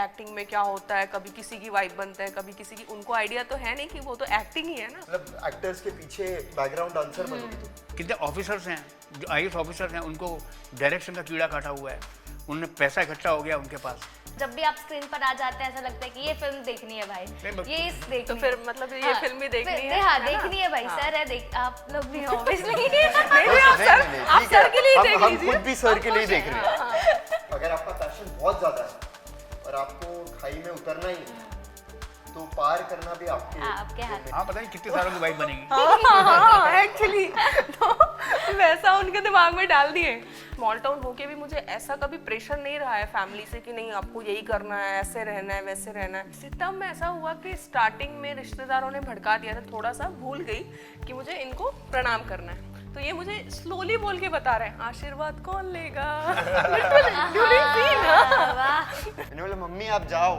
Acting में क्या होता है, कभी किसी की वाइफ बनते हैं, कभी किसी की, उनको आइडिया तो है नहीं कि वो तो एक्टिंग ही है ना। मतलब एक्टर्स के पीछे बैकग्राउंड डांसर बनोगी तुम। कितने ऑफिसर्स हैं जो IAS ऑफिसर्स हैं, उनको डायरेक्शन का कीड़ा काटा हुआ है, उनने पैसा इकट्ठा हो गया उनके पास। जब भी आप स्क्रीन पर आ जाते हैं ऐसा लगता है कि ये फिल्म देखनी है भाई, ये इस देखनी तो फिर मतलब ये फिल्म भी देखनी है। हाँ देखनी है भाई, सर है देख, आप लोग भी ऑब्वियसली आप सर के लिए देख हम लीजिए। खुद भी सर के लिए देख रहे हैं। अगर आपका पैशन बहुत ज्यादा है और आपको खाई में उतरना ही है तो पार करना भी आपके हाथ में। हाँ, पता नहीं कितने सालों की वाइफ बनेगी। हाँ एक्चुअली तो वैसा उनके दिमाग में डाल दिए। स्मॉल टाउन होके भी मुझे ऐसा कभी प्रेशर नहीं रहा है फैमिली से कि नहीं आपको यही करना है, ऐसे रहना है, वैसे रहना है। तब में ऐसा हुआ कि स्टार्टिंग में रिश्तेदारों ने भड़का दिया था, थोड़ा सा भूल गई कि मुझे इनको प्रणाम करना है, तो ये मुझे स्लोली बोल के बता रहे हैं आशीर्वाद कौन लेगा। मैंने बोला मम्मी आप जाओ,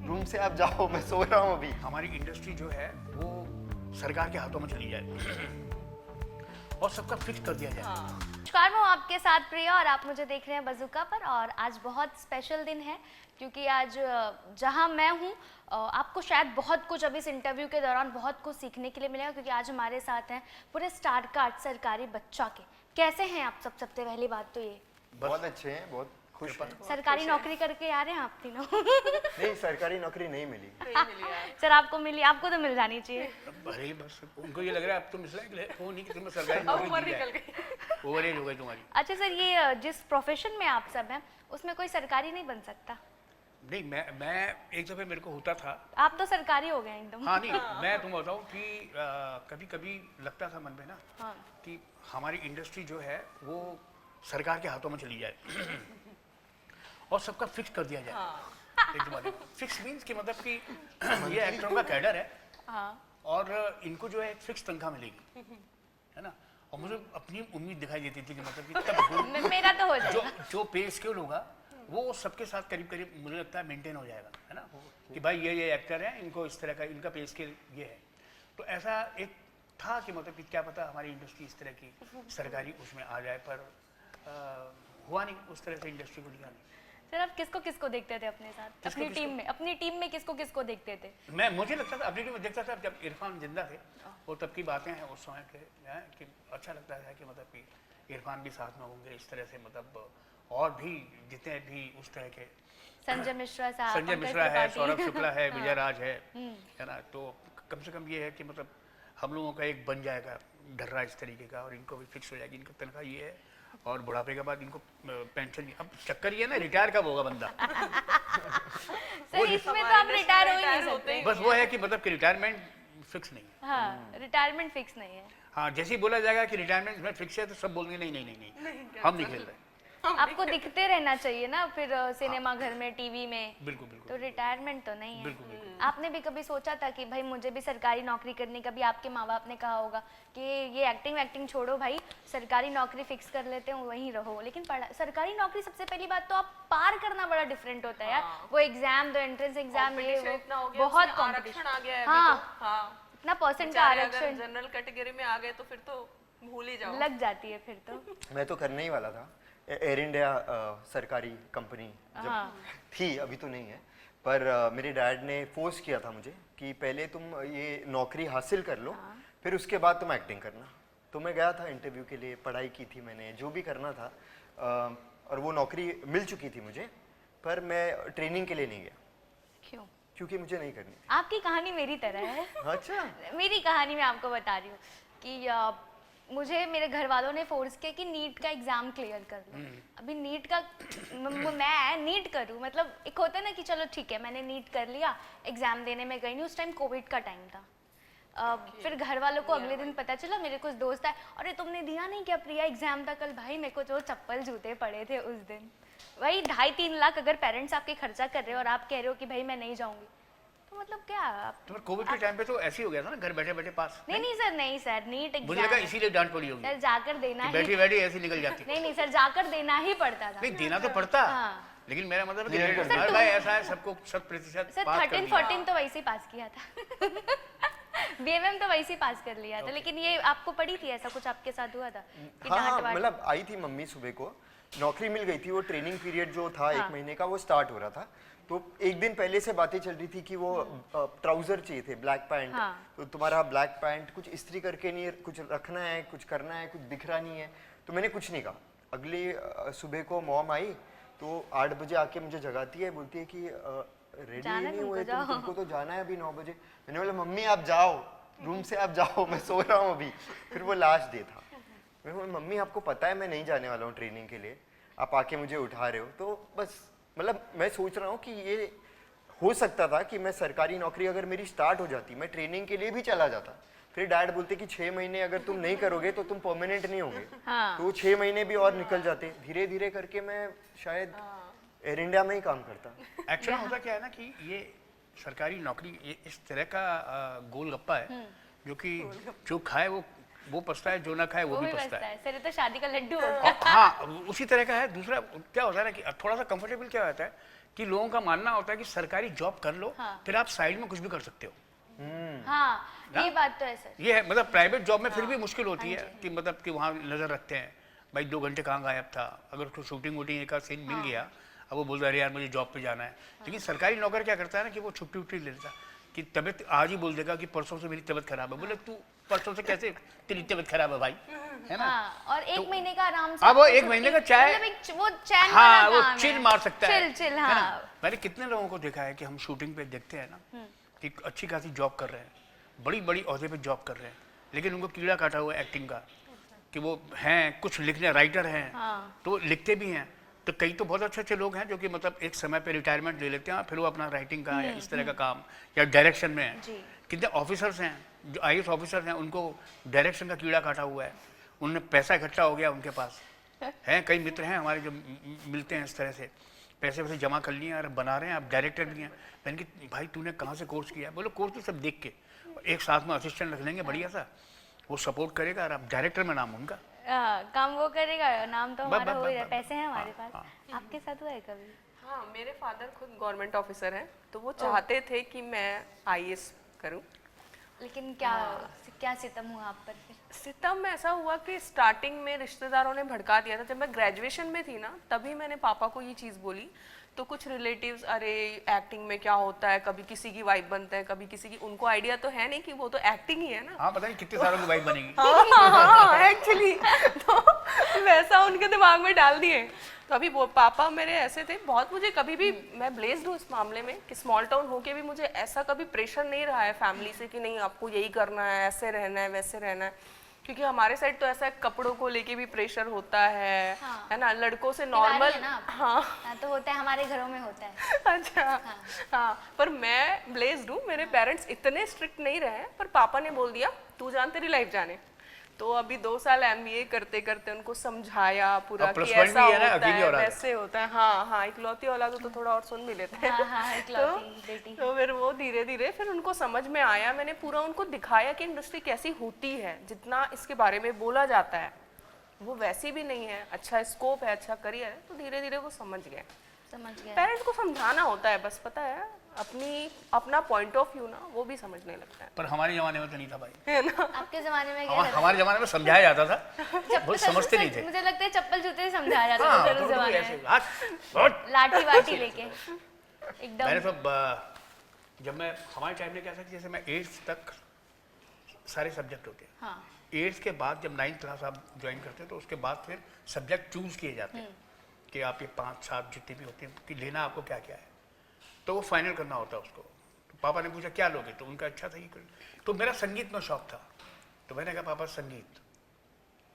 रूम से आप जाओ, मैं सो रहा हूँ अभी। हमारी इंडस्ट्री जो है वो सरकार के हाथों में चली जाए और सबका फिक्स कर दिया जाए। नमस्कार, मैं हूं आपके साथ प्रिया और आप मुझे देख रहे हैं बज़ूका पर। और आज बहुत स्पेशल दिन है क्योंकि आज जहां मैं हूं आपको शायद बहुत कुछ अभी इस इंटरव्यू के दौरान बहुत कुछ सीखने के लिए मिलेगा, क्योंकि आज हमारे साथ हैं पूरे स्टार कास्ट सरकारी बच्चा के। कैसे हैं आप सब? सबसे पहली बात तो ये बहुत अच्छे हैं, बहुत खुश हैं। सरकारी नौकरी करके आ रहे हैं आप तीनों। नहीं, सरकारी नौकरी नहीं मिली। सर आपको मिली, आपको तो मिल जानी चाहिए। अरे बस उनको ये लग रहा है अब तुम इसलिए वो नहीं कि तुम्हें सरकारी नौकरी दी जाए, ओवरेज हो गई तुम्हारी। अच्छा सर, ये जिस प्रोफेशन में आप सब हैं उसमें कोई सरकारी नहीं बन सकता? नहीं, मैं एक दफे मेरे को होता था। आप तो सरकारी हो गए एकदम। हाँ नहीं, मैं तुम्हें बताऊँ कि कभी कभी लगता था मन में ना कि हमारी इंडस्ट्री जो है वो सरकार के हाथों में चली जाए और सबका फिक्स कर दिया जाए। एकदम फिक्स मीन्स कि मतलब कि ये एक्टरों का कैडर है और इनको जो है एक फिक्स तनख्वाह मिलेगी, है ना। और मुझे अपनी उम्मीद दिखाई देती थी कि मतलब कि तब मेरा तो हो जाएगा। जो पे स्केल होगा वो सबके साथ करीब करीब मुझे लगता है मेंटेन हो जाएगा, है ना, कि भाई ये एक्टर है, इनको इस तरह का इनका पे स्केल ये है। तो ऐसा एक था कि मतलब कि क्या पता हमारी इंडस्ट्री इस तरह की सरकारी उसमें आ जाए, पर हुआ नहीं, उस तरह से इंडस्ट्री को लिया नहीं। सर आप किसको किसको देखते थे अपने साथ? अपनी टीम में किसको किसको देखते थे? मुझे लगता था अपनी टीम में देखता था जब इरफान जिंदा थे, और तब की बातें हैं उस समय के, कि अच्छा लगता है कि मतलब कि इरफान भी साथ में होंगे इस तरह से, मतलब और भी जितने भी उस तरह के, संजय मिश्रा साहब, संजय मिश्रा है, सौरभ शुक्ला है, विजय राज है ना। तो कम से कम ये है कि मतलब हम लोगों का एक बन जाएगा ढर्रा इस तरीके का, और इनको भी फिक्स हो जाएगी, इनका तनख्वाह ये है और बुढ़ापे के बाद इनको पेंशन। अब चक्कर ये है ना, रिटायर कब होगा बंदा। सर इसमें तो आप रिटायर हो ही नहीं सकते। बस वो है कि मतलब कि रिटायरमेंट फिक्स नहीं है। हाँ, रिटायरमेंट फिक्स नहीं है। हाँ, जैसे ही बोला जाएगा कि रिटायरमेंट में फिक्स है तो सब बोलेंगे नहीं नहीं नहीं नहीं, हम नहीं खेल रहे। आपको दिखते रहना चाहिए ना फिर सिनेमा घर में, टीवी में। बिल्कुल बिल्कुल। तो रिटायरमेंट तो नहीं है। बिल्कुल बिल्कुल। आपने भी कभी सोचा था कि भाई मुझे भी सरकारी नौकरी करनी? कभी आपके माँ बाप ने कहा होगा कि ये एक्टिंग छोड़ो भाई, सरकारी नौकरी फिक्स कर लेते हैं, वहीं रहो? लेकिन सरकारी नौकरी सबसे पहली बात तो आप पार करना बड़ा डिफरेंट होता है यार। वो एग्जाम दो, एंट्रेंस एग्जाम, ये बहुत कॉम्पिटिशन आ गया है। हाँ, इतना परसेंट का आरक्षण। जनरल कैटेगरी में आ गए तो फिर तो भूल ही जाओ, लग जाती है फिर तो। मैं तो करने ही वाला था। एयर इंडिया सरकारी कंपनी जब थी, अभी तो नहीं है, पर मेरे डैड ने फोर्स किया था मुझे कि पहले तुम ये नौकरी हासिल कर लो, फिर उसके बाद तुम एक्टिंग करना। तो मैं गया था इंटरव्यू के लिए, पढ़ाई की थी मैंने, जो भी करना था, और वो नौकरी मिल चुकी थी मुझे, पर मैं ट्रेनिंग के लिए नहीं गया। क्यों? क्योंकि मुझे नहीं करनी थी। आपकी कहानी मेरी तरह है। अच्छा। मेरी कहानी मैं आपको बता रही हूँ कि मुझे मेरे घर वालों ने फोर्स किया कि नीट का एग्जाम क्लियर कर लो। अभी नीट का मैं नीट करूँ, मतलब एक होता है ना कि चलो ठीक है मैंने नीट कर लिया, एग्जाम देने में गई नहीं। उस टाइम कोविड का टाइम था। फिर घर वालों को अगले दिन पता चला, मेरे कुछ दोस्त आए, अरे तुमने दिया नहीं क्या प्रिया एग्जाम था कल? भाई मेरे को जो चप्पल जूते पड़े थे उस दिन। वही 2.5-3 लाख अगर पेरेंट्स आपके खर्चा कर रहे हो और आप कह रहे हो कि भाई मैं नहीं जाऊंगी, तो मतलब क्या? तो कोविड के टाइम पे तो ऐसे ही हो गया था ना, घर बैठे बैठे पास। नहीं सर नीट एग्जाम मुझे लगा इसीलिए डांट पड़ी होगी। सर जाकर देना ही, बैठी बैठी ऐसी निकल जाती। नहीं सर जाकर देना ही पड़ता था। नहीं, देना तो पड़ता। लेकिन मेरा मतलब है कि हर बार ऐसा है, सबको 100% सर 13-14 तो वैसे ही पास किया था। BMM तो वैसे ही पास कर लिया था। लेकिन ये आपको पड़ी थी, ऐसा कुछ आपके साथ हुआ था? हाँ, मतलब आई थी मम्मी सुबह को, नौकरी मिल गई थी, वो ट्रेनिंग पीरियड जो था 1 महीने का वो स्टार्ट हो रहा था, तो एक दिन पहले से बातें चल रही थी कि वो ट्राउजर चाहिए थे, ब्लैक पैंट। तो तुम्हारा ब्लैक पैंट कुछ इस्त्री करके नहीं, कुछ रखना है, कुछ करना है, कुछ दिख रहा नहीं है। तो मैंने कुछ नहीं कहा। अगली सुबह को मॉम आई तो 8 बजे आके मुझे जगाती है, बोलती है कि रेडी नहीं हुए तुमको तो जाना है अभी 9 बजे। मैंने बोला मम्मी आप जाओ, रूम से आप जाओ, मैं सो रहा हूँ अभी। फिर वो लास्ट डे था। मैं बोला मम्मी आपको पता है मैं नहीं जाने वाला हूँ ट्रेनिंग के लिए, आप आके मुझे उठा रहे हो। तो बस मतलब मैं सोच रहा हूँ कि ये हो सकता था कि मैं सरकारी नौकरी अगर मेरी स्टार्ट हो जाती, मैं ट्रेनिंग के लिए भी चला जाता। फिर डैड बोलते कि 6 महीने अगर तुम नहीं करोगे तो तुम परमानेंट नहीं होगे। तो वो 6 महीने भी और निकल जाते। धीरे धीरे करके मैं शायद एयर इंडिया में ही काम करता। एक्चुअली होता क्या है ना कि ये सरकारी नौकरी ये इस तरह का गोलगप्पा है जो कि जो खाए वो पछता है, जो ना खाए वो भी पछता है। सर तो शादी का लड्डू हो गया। हाँ उसी तरह का है। दूसरा क्या होता है ना कि थोड़ा सा कंफर्टेबल क्या होता है कि लोगों का मानना होता है कि सरकारी जॉब कर लो, फिर आप साइड में कुछ भी कर सकते हो। हाँ ये बात तो है सर। ये है मतलब प्राइवेट जॉब में फिर भी मुश्किल होती है कि मतलब कि वहाँ नजर रखते हैं भाई 2 घंटे कहाँ गायब था, अगर उसको शूटिंग वूटिंग का सीन मिल गया अब वो बोलता है अरे यार मुझे जॉब पे जाना है। लेकिन सरकारी नौकर क्या करता है ना कि वो छुट्टी उट्टी ले लेता कि तबीयत आज ही बोल देगा कि परसों से मेरी तबीयत खराब है। बोले तू परसों से कैसे तेरी तबीयत खराब है भाई, है ना। और 1 महीने का आराम से अब वो 1 महीने का चाय वो चैन हाँ वो चिल मार सकता है। चिल है ना? मैंने कितने लोगों को देखा है कि हम शूटिंग पे देखते हैं ना कि अच्छी खासी जॉब कर रहे हैं, बड़ी बड़ी ओहदे पे जॉब कर रहे हैं, लेकिन उनको कीड़ा काटा हुआ है एक्टिंग का कि वो हैं कुछ लिखने राइटर हैं तो लिखते भी हैं। तो कई तो बहुत अच्छे अच्छे लोग हैं जो कि मतलब एक समय पे रिटायरमेंट ले लेते हैं फिर वो अपना राइटिंग का या इस तरह का काम या डायरेक्शन में हैं। कितने ऑफिसर्स हैं जो IAS ऑफिसर्स हैं उनको डायरेक्शन का कीड़ा काटा हुआ है, उनने पैसा इकट्ठा हो गया उनके पास हैं। कई मित्र हैं हमारे जो मिलते हैं इस तरह से पैसे वैसे जमा कर लिए और बना रहे हैं, आप डायरेक्टर भी हैं। मैंने कि भाई तूने कहाँ से कोर्स किया? बोलो कोर्स तो सब देख के एक साथ में असिस्टेंट रख लेंगे बढ़िया सा, वो सपोर्ट करेगा और आप डायरेक्टर में नाम उनका काम वो करेगा, नाम तो हमारा हो ही रहा है, पैसे हैं हमारे पास। आपके साथ हुआ है कभी? हाँ मेरे फादर खुद गवर्नमेंट ऑफिसर हैं तो वो चाहते थे कि मैं IAS करूं। लेकिन क्या सितम हुआ आप पर फिर? सितम ऐसा हुआ कि स्टार्टिंग में रिश्तेदारों ने भड़का दिया था। जब मैं ग्रेजुएशन में थी ना तभी मैंने पापा को ये चीज़ बोली तो कुछ रिलेटिव्स अरे एक्टिंग में क्या होता है, कभी किसी की वाइफ बनते हैं कभी किसी की, उनको आइडिया तो है नहीं कि वो तो एक्टिंग ही है ना। हाँ पता नहीं कितने सालों की वाइफ बनेगी। हाँ एक्चुअली तो वैसा उनके दिमाग में डाल दिए। तो अभी वो पापा मेरे ऐसे थे बहुत, मुझे कभी भी मैं ब्लेस्ड हूँ इस मामले में कि स्मॉल टाउन होके भी मुझे ऐसा कभी प्रेशर नहीं रहा है फैमिली से कि नहीं आपको यही करना है, ऐसे रहना है वैसे रहना है। क्योंकि हमारे साइड तो ऐसा है कपड़ों को लेके भी प्रेशर होता है ना, लड़कों से नॉर्मल। हाँ तो होता है, हमारे घरों में होता है। अच्छा हाँ पर मैं ब्लेस्ड हूँ, मेरे पेरेंट्स इतने स्ट्रिक्ट नहीं रहे पर पापा ने बोल दिया तू जान तेरी लाइफ जाने। तो अभी 2 साल MBA करते करते उनको समझाया पूरा कि ऐसा होता है वैसे होता है। हाँ इकलौती औलाद तो थोड़ा और सुन भी लेते हैं। तो फिर वो धीरे धीरे फिर उनको समझ में आया, मैंने पूरा उनको दिखाया कि इंडस्ट्री कैसी होती है, जितना इसके बारे में बोला जाता है वो वैसी भी नहीं है, अच्छा स्कोप है, अच्छा करियर है। तो धीरे धीरे वो समझ गए। पेरेंट्स को समझाना होता है बस, पता है अपना पॉइंट ऑफ व्यू ना वो भी समझने लगता है। पर हमारे जमाने में तो नहीं था भाई, है ना। आपके जमाने में हमारे जमाने में समझाया जाता था, वो समझते नहीं थे। मुझे लगता है चप्पल जूते से समझाया जाता था उस जमाने में, लाठी वाठी लेके एकदम। मैंने तो जब मैं हमारे टाइम में क्या था कि जैसे मैं 8th तक सारे सब्जेक्ट होते हैं, 8th के बाद जब 9th क्लास आप ज्वाइन करते हैं तो उसके बाद फिर सब्जेक्ट चूज किए जाते हैं कि आप ये 5-7 जितने भी होते हैं कि लेना आपको क्या क्या है, तो वो फाइनल करना होता है उसको। तो पापा ने पूछा क्या लोगे, तो उनका अच्छा था ये। तो मेरा संगीत में शौक था, तो मैंने कहा पापा संगीत।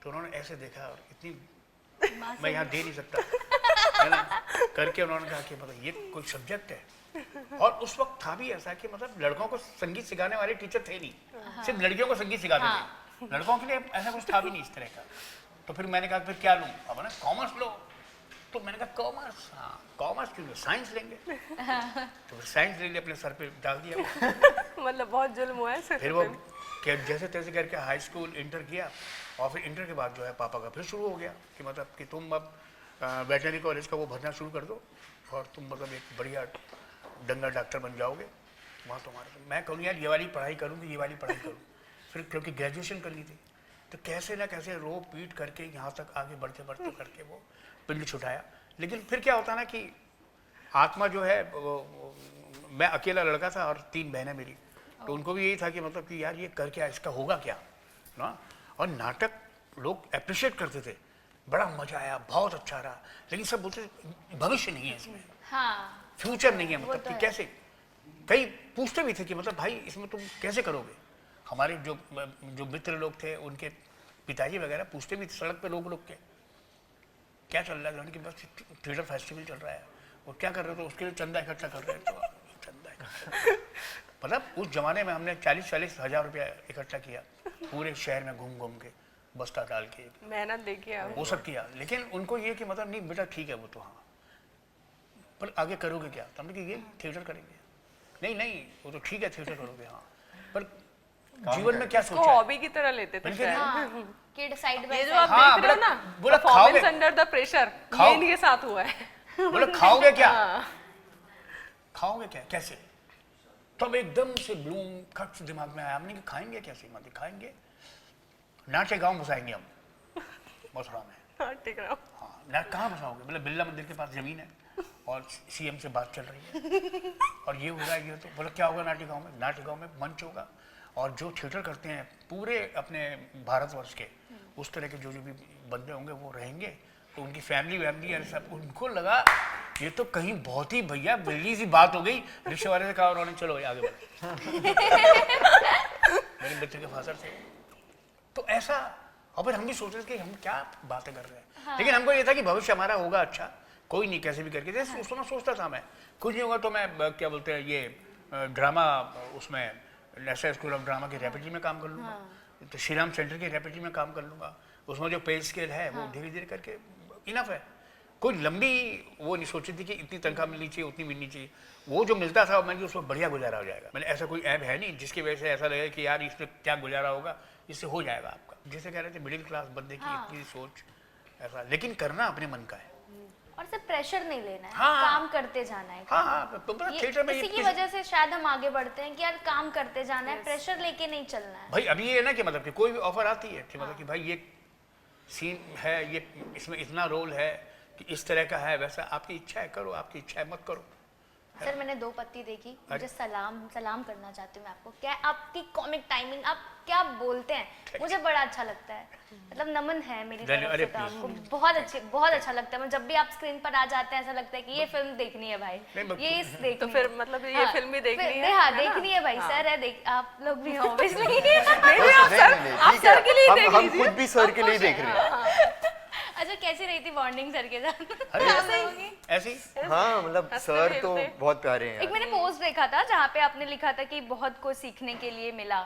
तो उन्होंने ऐसे देखा और इतनी मैं यहाँ दे नहीं सकता है ना करके उन्होंने कहा कि मतलब ये कोई सब्जेक्ट है। और उस वक्त था भी ऐसा कि मतलब लड़कों को संगीत सिखाने वाले टीचर थे नहीं, सिर्फ लड़कियों को संगीत सिखाते थे, लड़कों के लिए ऐसा कुछ था भी नहीं इस तरह का। तो फिर मैंने कहा फिर क्या लूँ, अब ना कॉमर्स लो। तो मैंने कहा कॉमर्स, हाँ कॉमर्स क्यों, साइंस लेंगे। तो फिर साइंस ले लिया, अपने सर पे डाल दिया मतलब बहुत जुल्म हुआ है सर। फिर वो जैसे तैसे करके हाई स्कूल इंटर किया और फिर इंटर के बाद जो है पापा का फिर शुरू हो गया कि मतलब कि तुम अब वेटनरी कॉलेज का वो भरना शुरू कर दो और तुम मतलब एक बढ़िया डंगर डॉक्टर बन जाओगे वहाँ तुम्हारा। मैं कहूँ यार ये वाली पढ़ाई करूँगी, ये वाली पढ़ाई करूँ। फिर क्योंकि ग्रेजुएशन करनी थी तो कैसे ना कैसे रो पीट करके यहाँ तक आगे बढ़ते बढ़ते करके वो पिंड छुटाया। लेकिन फिर क्या होता ना कि आत्मा जो है मैं अकेला लड़का था और 3 बहनें मेरी, तो उनको भी यही था कि मतलब कि यार ये कर क्या, इसका होगा क्या ना। और नाटक लोग अप्रिशिएट करते थे, बड़ा मजा आया, बहुत अच्छा रहा, लेकिन सब बोलते भविष्य नहीं है इसमें, हाँ फ्यूचर नहीं है, मतलब तो कि है। कैसे। कई पूछते भी थे कि मतलब भाई इसमें तुम कैसे करोगे। हमारे जो मित्र लोग थे, उनके पिताजी वगैरह पूछते भी थे सड़क पे लोग के क्या चल रहा है, उनके बस थिएटर फेस्टिवल चल रहा है, और क्या कर रहे हो, तो उसके लिए चंदा इकट्ठा कर रहे हैं। तो चंदा इकट्ठा मतलब उस जमाने में हमने 40-40 हज़ार रुपया इकट्ठा किया, पूरे शहर में घूम घूम के, बस्ता डाल के, मेहनत देखिए आप। वो सब किया। लेकिन उनको ये कि मतलब नहीं बेटा ठीक है वो तो, हाँ पर आगे करोगे क्या, तो हमने कि ये थिएटर करेंगे। नहीं नहीं वो तो ठीक है थिएटर करोगे, हाँ पर जीवन में क्या इसको सोचा है? हॉबी की तरह लेते थे मैंने शायद। कहा, हाँ किड साइड बाय ये जो आप हाँ, देख रहे हो ना, बोला परफॉर्मेंस खाओगे? अंडर द प्रेशर, ये खाओ। इनके साथ हुआ है। बोले खाओगे क्या, हाँ। खाओगे क्या, कैसे। तब एकदम से ब्लूम खट से दिमाग में आया, हमने कि खाएंगे कैसे, मतलब खाएंगे नाचे गाँव बसाएंगे हम मथुरा में। हाँ, ठीक है। हाँ ना कहाँ बसाओगे, बोले बिरला मंदिर के पास जमीन है और सीएम से बात चल रही है और ये हो रहा है, ये तो बोला क्या होगा नाट्य गाँव में, नाट्य गाँव में मंच होगा और जो थिएटर करते हैं पूरे अपने भारतवर्ष के, उस तरह के जो भी बंदे होंगे वो रहेंगे, तो उनकी फैमिली है सब, उनको लगा ये तो कहीं बहुत ही भैया बड़ी सी बात हो गई। रिक्शे वाले से कहा उन्होंने चलो आगे बढ़े। मेरे बच्चे के फादर थे, तो ऐसा। और फिर हम भी सोच रहे थे कि हम क्या बातें कर रहे हैं, हाँ। लेकिन हमको ये था कि भविष्य हमारा होगा अच्छा, कोई नहीं कैसे भी करके, जैसे उसमें सोचता था मैं कुछ नहीं होगा तो मैं क्या बोलते हैं ये ड्रामा, उसमें नेशनल स्कूल ऑफ ड्रामा के रेपेटरी में काम कर लूँगा, तो श्री राम सेंटर के रेपेटरी में काम कर लूँगा, उसमें जो पे स्केल है वो धीरे धीरे करके इनफ है। कोई लंबी वो नहीं सोची थी कि इतनी तनख्वाह मिलनी चाहिए, उतनी मिलनी चाहिए, वो जो मिलता था मैंने उसमें बढ़िया गुजारा हो जाएगा। मैंने ऐसा कोई ऐप है नहीं जिसकी वजह से ऐसा लगे कि यार इसमें क्या गुजारा होगा, इससे हो जाएगा आपका। जैसे कह रहे थे मिडिल क्लास बंदे की इतनी सोच ऐसा, लेकिन करना अपने मन का है। और सिर्फ प्रेशर नहीं लेना है, हाँ। काम करते जाना है। हाँ हाँ तो थिएटर में इसी की वजह से शायद हम आगे बढ़ते हैं कि यार काम करते जाना है, प्रेशर लेके नहीं चलना है। भाई अभी ये है ना कि मतलब कि कोई भी ऑफर आती है कि मतलब कि भाई ये सीन है, ये इसमें इतना रोल है कि इस तरह का है, वैसा आपकी इच्छा है करो, आपकी इच्छा है मत करो। सर मैंने 2 पत्ती देखी, मुझे सलाम करना चाहती हूँ मैं आपको। क्या आपकी कॉमिक टाइमिंग, आप क्या बोलते हैं, मुझे बड़ा अच्छा लगता है, मतलब नमन है मेरी तरफ अरे से तो आपको। बहुत अच्छा लगता है, मतलब जब भी आप स्क्रीन पर आ जाते हैं ऐसा लगता है कि ये फिल्म देखनी है भाई, ये इस देखनी तो फिर मतलब ये फिल्म भी देखनी है। हाँ देखनी है भाई। सर है आप लोग भी हो ऑब्वियसली। आप सर के लिए देख हम लीजिए। खुद भी सर के लिए देख रहे हैं। अच्छा कैसी रही थी बॉन्डिंग सर के साथ? ऐसे ही हाँ मतलब सर तो बहुत प्यारे हैं एक यार। मैंने पोस्ट देखा था जहाँ पे आपने लिखा था कि बहुत कुछ सीखने के लिए मिला।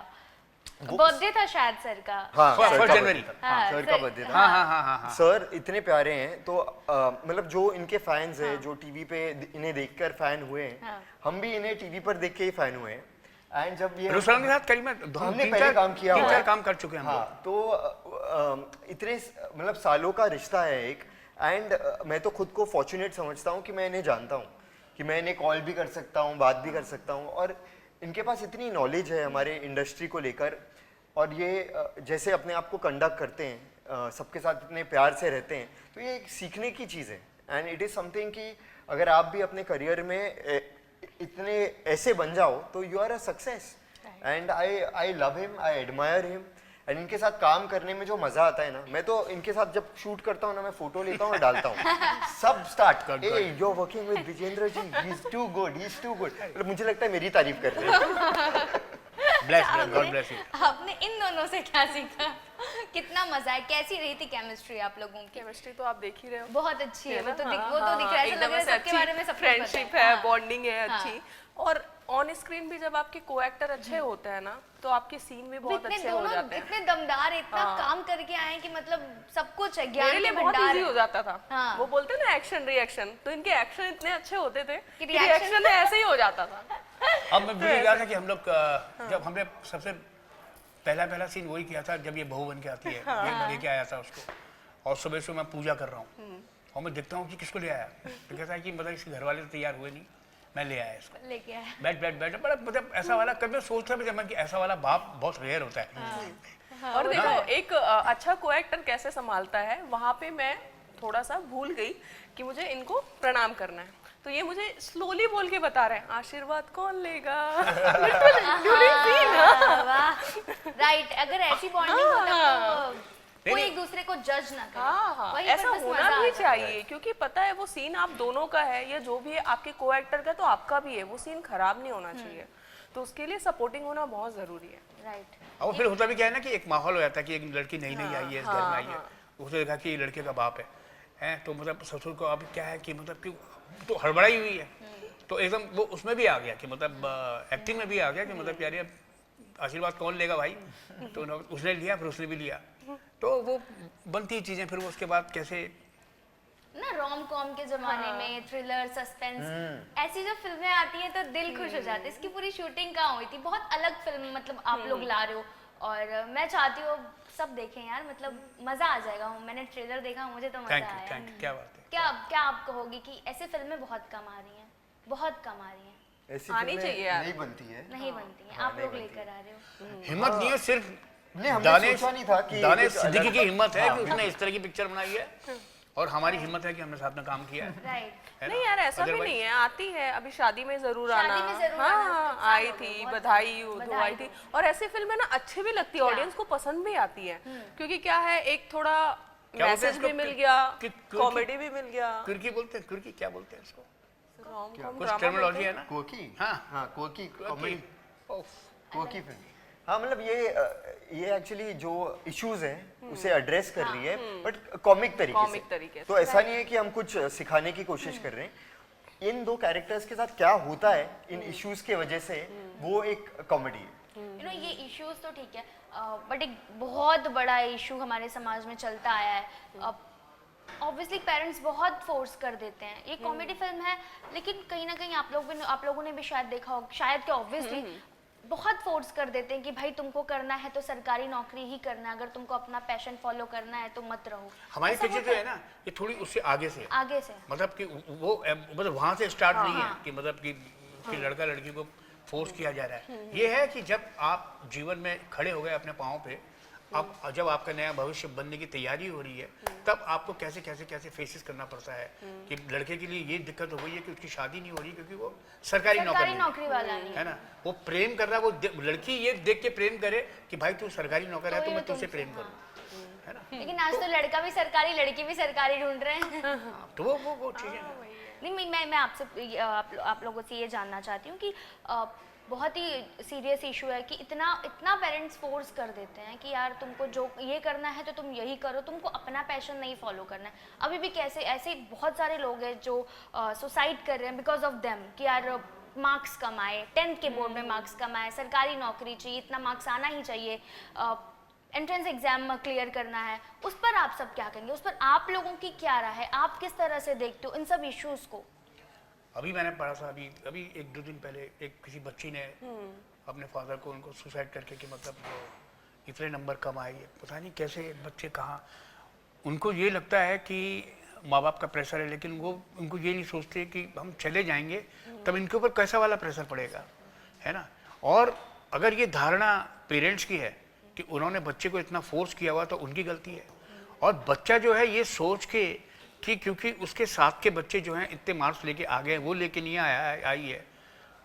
बर्थडे था शायद सर का। हाँ फर्स्ट सर का जनवरी। birthday था। हाँ, सर का बर्थडे था। हाँ हाँ हाँ हाँ हाँ। सर इतने प्यारे हैं, तो मतलब जो इनके फैंस हैं, जो टीवी पे इन्हें देखकर फैन हुए हैं, हाँ। हम भी इन्हें टीवी पर देख के ही फैन हुए हैं। एंड जब ये रुस्लान के साथ करीबन हमने पहले काम किया हुआ 3-4 है। काम कर चुके हैं हम लोग। हाँ तो इतने मतलब सालों का रिश्ता है एक। एंड मैं तो खुद को फॉर्चुनेट समझता हूँ कि मैं इन्हें जानता हूँ, कि मैं इन्हें कॉल भी कर सकता हूँ, बात भी कर सकता हूँ, और इनके पास इतनी नॉलेज है हमारे इंडस्ट्री को लेकर, और ये जैसे अपने आप को कंडक्ट करते हैं, सबके साथ इतने प्यार से रहते हैं, तो ये एक सीखने की चीज़ है। एंड इट इज़ समथिंग कि अगर आप भी अपने करियर में इतने ऐसे बन जाओ तो you are a success. And I love him, I admire him. And इनके साथ काम करने में जो मजा आता है ना, मैं तो इनके साथ जब शूट करता हूँ ना, मैं फोटो लेता हूँ और डालता हूँ सब स्टार्ट ए you are working with Vijendra ji, he is too good, he is too good. मतलब मुझे लगता है मेरी तारीफ कर रहे हैं। God bless you. आपने इन दोनों से क्या सीखा? कितना मजा है, कैसी रही थी केमिस्ट्री आप लोगों की? केमिस्ट्री तो आप देख ही रहे हो। बहुत अच्छी है, वो तो दिख हाँ, रहा है, ऐसा एकदम लग रहा है ऐसे सबके बारे में सब कुछ पता फ्रेंडशिप है, हाँ। बॉन्डिंग है अच्छी। और ऑन स्क्रीन भी जब आपके को एक्टर अच्छे होते हैं ना, तो आपके सीन भी बहुत इतने अच्छे हो दोनों जाते हैं। इतने दमदार, इतना काम करके आए हैं कि मतलब सब कुछ है, मेरे ज्ञान लिए के बहुत भंडार इजी है। हो जाता था। हाँ। वो बोलते हैं ना एक्शन रिएक्शन, तो इनके एक्शन इतने अच्छे होते थे कि reaction- रिएक्शन ऐसे ही हो जाता था। अब मैं भूल गया था कि हम लोग जब हमने सबसे पहला सीन वही किया था जब ये बहू बन के आती है, ये लेके आया था उसको, और सुबह सुबह मैं पूजा कर रहा हूँ और मैं देखता हूँ कि किसको ले आया, तो कहता है कि मतलब इसके घर वाले तो तैयार हुए नहीं, मैं ले आया इसको। लेके आया। बैठ बड़ा मतलब ऐसा वाला कभी सोचता भी जब कि ऐसा वाला बाप बहुत रेयर होता है। और देखो एक अच्छा को एक्टर कैसे संभालता है, वहां पे मैं थोड़ा सा भूल गई कि मुझे इनको प्रणाम करना है। तो ये मुझे स्लोली बोल के बता रहे हैं आशीर्वाद कौन लेगा। राइट, अगर ऐसी बॉन्डिंग हो तब तो कोई एक दूसरे को जज ना करे। हाँ, वहीं ऐसा पर बस होना मजा भी आ जाता चाहिए, क्योंकि पता है वो सीन आप दोनों का है या जो भी है, आपके को एक्टर का तो आपका भी है, वो सीन खराब नहीं होना चाहिए, तो उसके लिए सपोर्टिंग होना बहुत जरूरी है। राइट। और फिर होता भी क्या है ना कि एक माहौल हो जाता है कि एक लड़की नई नई आई है, इस घर में आई है, उसने देखा कि ये लड़के का बाप है, तो मतलब ससुर को अब क्या है कि मतलब कि तो हड़बड़ाई हुई है, तो एकदम वो उसमें भी आ गया कि मतलब एक्टिंग में भी आ गया कि मतलब यार ये आशीर्वाद कौन लेगा भाई, तो उसने लिया, फिर उसने भी लिया, तो वो बनती चीजें फिर वो उसके बाद कैसे ना रोम कॉम के जमाने में थ्रिलर सस्पेंस ऐसी जो फिल्में आती हैं तो दिल खुश हो जाता है। इसकी पूरी शूटिंग कहाँ हुई थी, बहुत अलग फिल्म मतलब आप लोग ला रहे हो, और मैं चाहती हूँ सब देखें यार, मतलब मजा आ जाएगा। मैंने ट्रेलर देखा, मुझे तो मजा आया। थैंक यू, क्या बात है। क्या आप कहोगे कि ऐसे फिल्में बहुत कम आ रही हैं, बहुत कम आ रही हैं? ऐसी आनी फिल्में चाहिए यार। नहीं बनती है, नहीं बनती हैं, हाँ, आप नहीं लोग बनती। लेकर आ रहे हो। हिम्मत नहीं है सिर्फ नहीं, हमने दानिश सोचा नहीं था कि दानिश कुछ सिद्दीकी अलग- की हिम्मत है हाँ, कि उसने इस तरह की पिक्चर बनाई है, और हमारी हिम्मत है कि हमने साथ में काम किया है। राइट। है ना? नहीं यार, ऐसा भी Otherwise- नहीं है, आती है, अभी शादी में जरूर शादी आना। में जरूर हाँ आना, हाँ, साल आई हो गए, थी, बहुत बधाई हो बधाई आई थी, हो। और ऐसी फिल्में ना अच्छी भी लगती है, ऑडियंस को पसंद भी आती है, क्योंकि क्या है, एक थोड़ा क्या बोलते हैं मैसेज भी इसको? मिल गया, कि- कॉमेडी भी मिल गया। कुर्की बोलते हैं, कुर्की क्या बोलते हैं इसको, rom-com कुछ drama टर्मिनोलॉजी बोलते है ना। कोकी, हाँ। हाँ कोकी कॉमेडी, ओफ, कोकी फिल्म। हाँ मतलब ये एक्चुअली जो इश्यूज हैं उसे एड्रेस कर रही है, बट कॉमिक Comic तरीके से। तो ऐसा नहीं है कि हम कुछ सिखाने की कोशिश कर रहे हैं। इन दो कैरेक्टर्स के साथ क्या होता है इन इश्यूज के वजह से, वो एक कॉमेडी है। ये इश्यूज तो ठीक है, बट एक बहुत बड़ा इशू हमारे समाज में चलता आया है। ऑब्वियसली पेरेंट्स बहुत फोर्स कर देते हैं। ये कॉमेडी फिल्म है, लेकिन कहीं ना कहीं आप लोगों ने भी शायद देखा हो, शायद कि ऑब्वियसली बहुत फोर्स कर देते हैं कि भाई तुमको करना है तो सरकारी नौकरी ही करना है, अगर तुमको अपना पैशन फॉलो करना है तो मत रहो। हमारी ऐसा पिक्चर होता जो है ना, ये थोड़ी उससे आगे से है। आगे से मतलब कि वो मतलब वहां से स्टार्ट नहीं है कि मतलब कि लड़का लड़की को फोर्स किया जा रहा है। ये है कि जब आप जीवन में खड़े हो गए अपने पाँव पे, अब जब आपका नया भविष्य बनने की तैयारी हो रही है, तब आपको कैसे कैसे कैसे फेसेस करना पड़ता है। कि लड़के के लिए ये दिक्कत हो गई है कि उसकी शादी नहीं हो रही क्योंकि वो सरकारी नौकरी वाला नहीं है ना, वो प्रेम कर रहा है, वो लड़की ये देख के प्रेम करे कि भाई तू सरकारी नौकर है तो मैं तुझसे प्रेम करूँ, है ना। लेकिन आज तो लड़का भी सरकारी, लड़की भी सरकारी ढूंढ रहे हैं। तो वो चीजें नहीं, मैं आपसे आप लोगों से ये जानना चाहती हूँ कि बहुत ही सीरियस इशू है कि इतना पेरेंट्स फोर्स कर देते हैं कि यार तुमको जो ये करना है तो तुम यही करो, तुमको अपना पैशन नहीं फॉलो करना है। अभी भी कैसे ऐसे बहुत सारे लोग हैं जो सुसाइड कर रहे हैं बिकॉज ऑफ देम, कि यार मार्क्स कम आए, 10th के बोर्ड में मार्क्स कम आए, सरकारी नौकरी चाहिए, इतना मार्क्स आना ही चाहिए, एंट्रेंस एग्जाम क्लियर करना है। उस पर आप सब क्या कहेंगे, उस पर आप लोगों की क्या राय है, आप किस तरह से देखते हो इन सब इश्यूज को? अभी मैंने पढ़ा था, अभी 1-2 दिन पहले एक किसी बच्ची ने अपने फादर को उनको सुसाइड करके कि मतलब इतने नंबर कम आए, पता नहीं कैसे बच्चे कहाँ, उनको ये लगता है कि माँ बाप का प्रेशर है, लेकिन वो उनको ये नहीं सोचते कि हम चले जाएंगे तब इनके ऊपर कैसा वाला प्रेशर पड़ेगा, है ना। और अगर ये धारणा पेरेंट्स की है कि उन्होंने बच्चे को इतना फोर्स किया हुआ तो उनकी गलती है, और बच्चा जो है ये सोच के कि क्योंकि उसके साथ के बच्चे जो हैं इतने मार्क्स लेके आ गए, वो लेके नहीं आई है,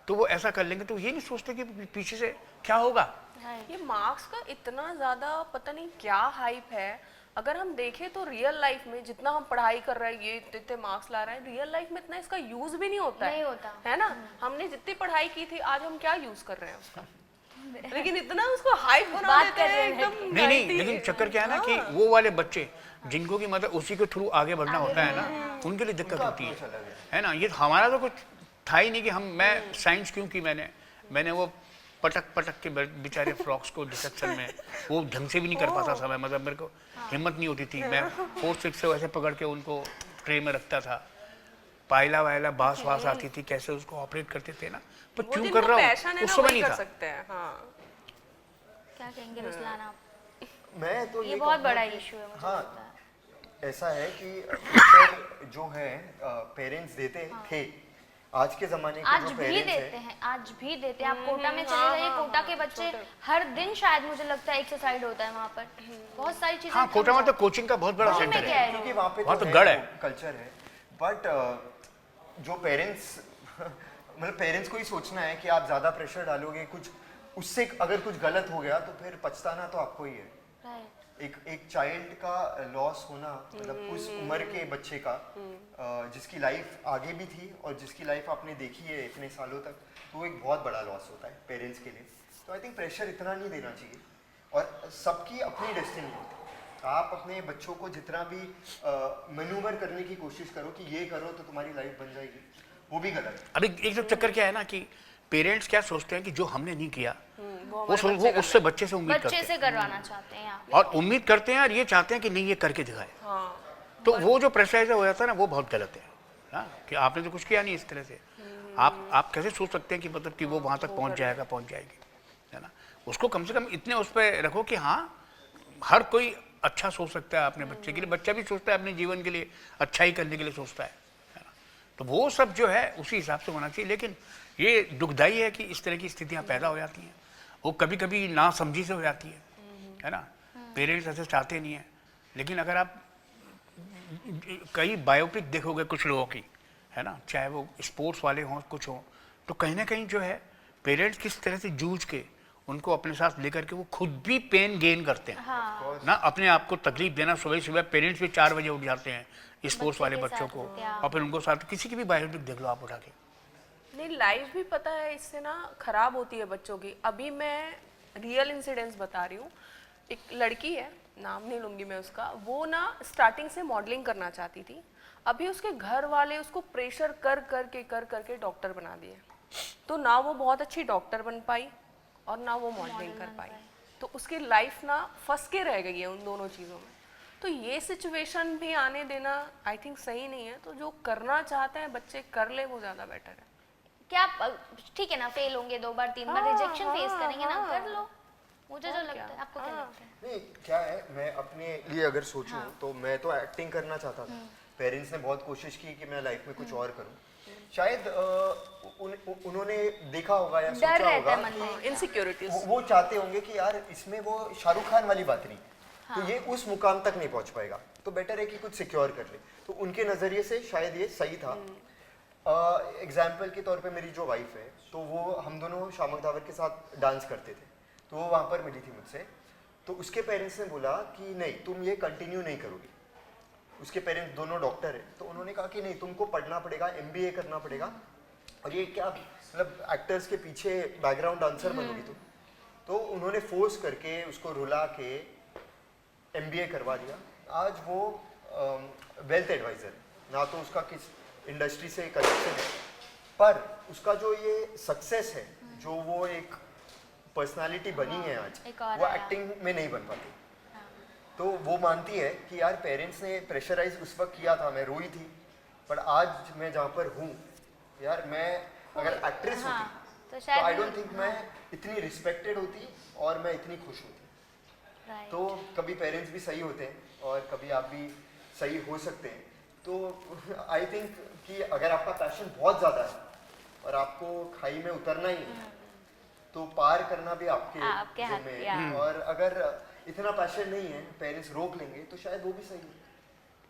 तो वो ऐसा कर लेंगे, तो ये नहीं सोचते कि पीछे से क्या होगा। ये मार्क्स का इतना ज्यादा पता नहीं क्या हाइप है। अगर हम देखें तो रियल लाइफ में जितना हम पढ़ाई कर रहे हैं, ये इतने मार्क्स ला रहे हैं, रियल लाइफ में इतना इसका यूज भी नहीं होता नहीं होता है ना। हमने जितनी पढ़ाई की थी, आज हम क्या यूज कर रहे हैं उसका, लेकिन इतना उसको हाइप बना देते हैं एकदम। नहीं, लेकिन चक्कर क्या है ना कि वो वाले बच्चे जिनको की मतलब उसी के थ्रू आगे बढ़ना होता है ना, उनके लिए दिक्कत होती है ना। ये हमारा तो कुछ था ही नहीं कि मैं साइंस क्यों की, मैंने वो पटक के बेचारे फ्रॉक्स को डिसेक्शन में वो ढंग से भी नहीं कर पाता था मैं, मतलब मेरे को हिम्मत नहीं होती थी, मैं 4-6 से वैसे पकड़ के उनको ट्रे में रखता था, पायला वायला बांस वास आती थी, कैसे उसको ऑपरेट करते थे ना, पर क्यों कर रहा हूँ उस समय नहीं था। क्या कहेंगे रुसलान आप? मैं तो ये बहुत बड़ा इशू है मुझे हाँ, लगता है। ऐसा है कि प्रेशर जो है पेरेंट्स देते थे, आज के जमाने के आज जो भी पेरेंट्स देते हैं, हैं, आज भी देते हैं। आप कोटा में चले जाइए, कोटा के बच्चे हर दिन शायद मुझे लगता है एक सुसाइड होता है वहाँ पर, बहुत सारी चीजें। हाँ, कोटा में तो कोचिंग का बहुत बड़ा वही मैं सेंटर कह है, रही हूँ। क्योंकि वहाँ पे वहाँ तो गढ़ है। कल्चर है, बट जो पेरेंट्स मतलब पेरेंट्स को ही सोचना है कि आप ज़्यादा प्रेशर डालोगे, कुछ उससे अगर कुछ गलत हो गया तो फिर पछताना तो आपको ही है। राइट। एक चाइल्ड का लॉस होना, मतलब उस उम्र के बच्चे का जिसकी लाइफ आगे भी थी और जिसकी लाइफ आपने देखी है इतने सालों तक, तो वो एक बहुत बड़ा लॉस होता है पेरेंट्स के लिए। तो आई थिंक प्रेशर इतना नहीं देना चाहिए, और सबकी अपनी डेस्टिनी होती है। आप अपने बच्चों को जितना भी मैनूवर करने की कोशिश करो कि ये करो तो तुम्हारी लाइफ बन जाएगी, वो भी गलत है। अभी एक तो चक्कर क्या है ना कि पेरेंट्स क्या सोचते हैं कि जो हमने नहीं किया वो वो उससे बच्चे से उम्मीद करते बच्चे हैं, से करवाना चाहते हैं आप। और उम्मीद करते हैं और ये चाहते हैं कि नहीं ये करके दिखाए। हाँ, तो वो जो प्रेशराइज हो जाता है ना, वो बहुत गलत है। हाँ, कि आपने तो कुछ किया नहीं इस तरह से, आप कैसे सोच सकते हैं कि मतलब कि वो वहाँ तक पहुँच जाएगा, पहुँच जाएगी, है ना। उसको कम से कम इतने उस पर रखो कि हाँ हर कोई अच्छा सोच सकता है अपने बच्चे के लिए, बच्चा भी सोचता है अपने जीवन के लिए अच्छा ही करने के लिए सोचता है ना। तो वो सब जो है उसी हिसाब से होना चाहिए। लेकिन ये दुखदाई है कि इस तरह की स्थितियाँ पैदा हो जाती हैं, वो कभी कभी नासमझी से हो जाती है ना। पेरेंट्स ऐसे चाहते नहीं है, लेकिन अगर आप कई बायोपिक देखोगे कुछ लोगों की, है ना, चाहे वो स्पोर्ट्स वाले हों कुछ हों, तो कहीं ना कहीं जो है पेरेंट्स किस तरह से जूझ के उनको अपने साथ लेकर के वो खुद भी पेन गेन करते हैं। हाँ। ना अपने आप को तकलीफ देना, सुबह सुबह पेरेंट्स भी 4 बजे उठ जाते हैं स्पोर्ट्स वाले के बच्चों साथ को, होते हैं। और फिर उनको साथ किसी की भी बायोपिक देख लो आप उठा के। नहीं, लाइफ भी पता है इससे ना खराब होती है बच्चों की। अभी मैं रियल इंसिडेंट्स बता रही हूँ। एक लड़की है, नाम नहीं लूँगी मैं उसका, वो ना स्टार्टिंग से मॉडलिंग करना चाहती थी। अभी उसके घर वाले उसको प्रेशर कर करके डॉक्टर बना दिए। तो ना वो बहुत अच्छी डॉक्टर बन पाई और ना वो मॉडलिंग कर पाई। तो उसकी लाइफ ना फंस के रह गई है उन दोनों चीज़ों में। तो ये सिचुएशन भी आने देना आई थिंक सही नहीं है। तो जो करना चाहते हैं बच्चे कर ले, वो ज़्यादा बेटर है। क्या आप ठीक है ना, फेल होंगे 2 बार 3 बार, रिजेक्शन फेस करेंगे ना, कर लो। मुझे जो लगता है, आपको क्या लगता है? नहीं, क्या है, मैं अपने लिए अगर सोचूं तो मैं तो एक्टिंग करना चाहता था। पेरेंट्स ने बहुत कोशिश की कि मैं लाइफ में कुछ और करूं। शायद उन्होंने देखा होगा या सोचा रहता होगा है मन में। कि इनसिक्योरिटीज। वो चाहते होंगे कि यार इसमें वो शाहरुख खान वाली बात नहीं, तो ये उस मुकाम तक नहीं पहुंच पाएगा, तो बेटर है कि कुछ सिक्योर कर ले। तो उनके नज़रिए से शायद ये सही था। एग्जाम्पल के तौर पे मेरी जो वाइफ है, तो वो हम दोनों शामक दावर के साथ डांस करते थे, तो वो वहाँ पर मिली थी मुझसे। तो उसके पेरेंट्स ने बोला कि नहीं, तुम ये कंटिन्यू नहीं करोगी। उसके पेरेंट्स दोनों डॉक्टर हैं, तो उन्होंने कहा कि नहीं, तुमको पढ़ना पड़ेगा, MBA करना पड़ेगा, और ये क्या मतलब एक्टर्स के पीछे बैकग्राउंड डांसर बनोगी तुम। तो उन्होंने फोर्स करके उसको रुला के MBA करवा दिया। आज वो वेल्थ एडवाइज़र, ना तो उसका किस इंडस्ट्री से कनेक्शन है, पर उसका जो ये सक्सेस है, जो वो एक पर्सनालिटी बनी है आज, वो एक्टिंग में नहीं बन पाती। तो वो मानती है कि यार पेरेंट्स ने प्रेशराइज उस वक्त किया था, मैं रोई थी, पर आज मैं जहाँ पर हूँ, यार मैं अगर एक्ट्रेस होती तो तो शायद आई डोंट थिंक मैं इतनी रिस्पेक्टेड होती और मैं इतनी खुश होती। Right. तो कभी पेरेंट्स भी सही होते हैं और कभी आप भी सही हो सकते हैं। तो आई थिंक कि अगर आपका पैशन बहुत ज़्यादा है और आपको खाई में उतरना ही है, तो पार करना भी आपके हाथ जिम्मे में, है। और अगर इतना पैशन नहीं है, पेरेंट्स रोक लेंगे, तो शायद वो भी सही है।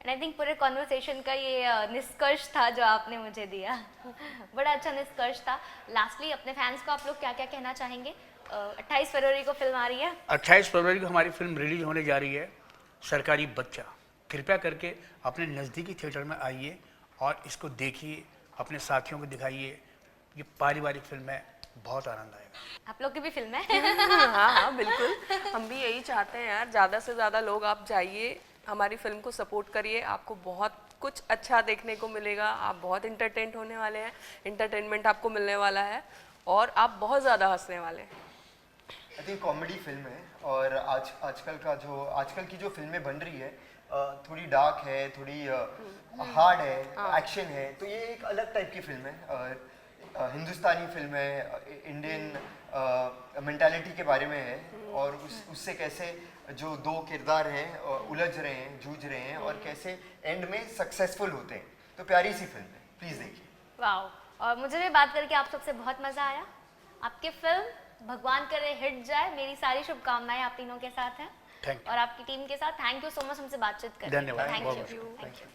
एंड आई थिंक पूरे कॉन्वर्सेशन का ये निष्कर्ष था जो आपने मुझे दिया। बड़ा अच्छा निष्कर्ष था। लास्टली अपने फैंस को आप लोग क्या क्या कहना चाहेंगे? 28 फरवरी को फिल्म आ रही है। 28 फरवरी को हमारी फिल्म रिलीज होने जा रही है, सरकारी बच्चा। कृपया करके अपने नज़दीकी थिएटर में आइए और इसको देखिए, अपने साथियों को दिखाइए। ये पारिवारिक फिल्म है, बहुत आनंद आएगा। आप लोग की भी फिल्म है? हाँ हाँ बिल्कुल, हम भी यही चाहते हैं यार, ज़्यादा से ज़्यादा लोग आप जाइए, हमारी फिल्म को सपोर्ट करिए। आपको बहुत कुछ अच्छा देखने को मिलेगा, आप बहुत इंटरटेन होने वाले हैं, इंटरटेनमेंट आपको मिलने वाला है और आप बहुत ज़्यादा हंसने वाले हैं। आई थिंक कॉमेडी फिल्म है, और आजकल की जो फिल्में बन रही है थोड़ी डार्क है, थोड़ी हार्ड है, एक्शन है, तो ये एक अलग टाइप की फिल्म है। हिंदुस्तानी फिल्म है, इंडियन मेंटालिटी के बारे में है, और उससे कैसे जो दो किरदार हैं उलझ रहे हैं, जूझ रहे हैं, और कैसे एंड में सक्सेसफुल होते हैं। तो प्यारी सी फिल्म है, प्लीज़ देखिए। वाओ, और मुझे भी बात करके आप सबसे बहुत मज़ा आया। आपकी फिल्म भगवान करे हिट जाए, मेरी सारी शुभकामनाएं आप तीनों के साथ हैं थैंक यू। और आपकी टीम के साथ। थैंक यू सो मच हमसे बातचीत करने। धन्यवाद। थैंक बहुत यू। बहुत थैंक यू।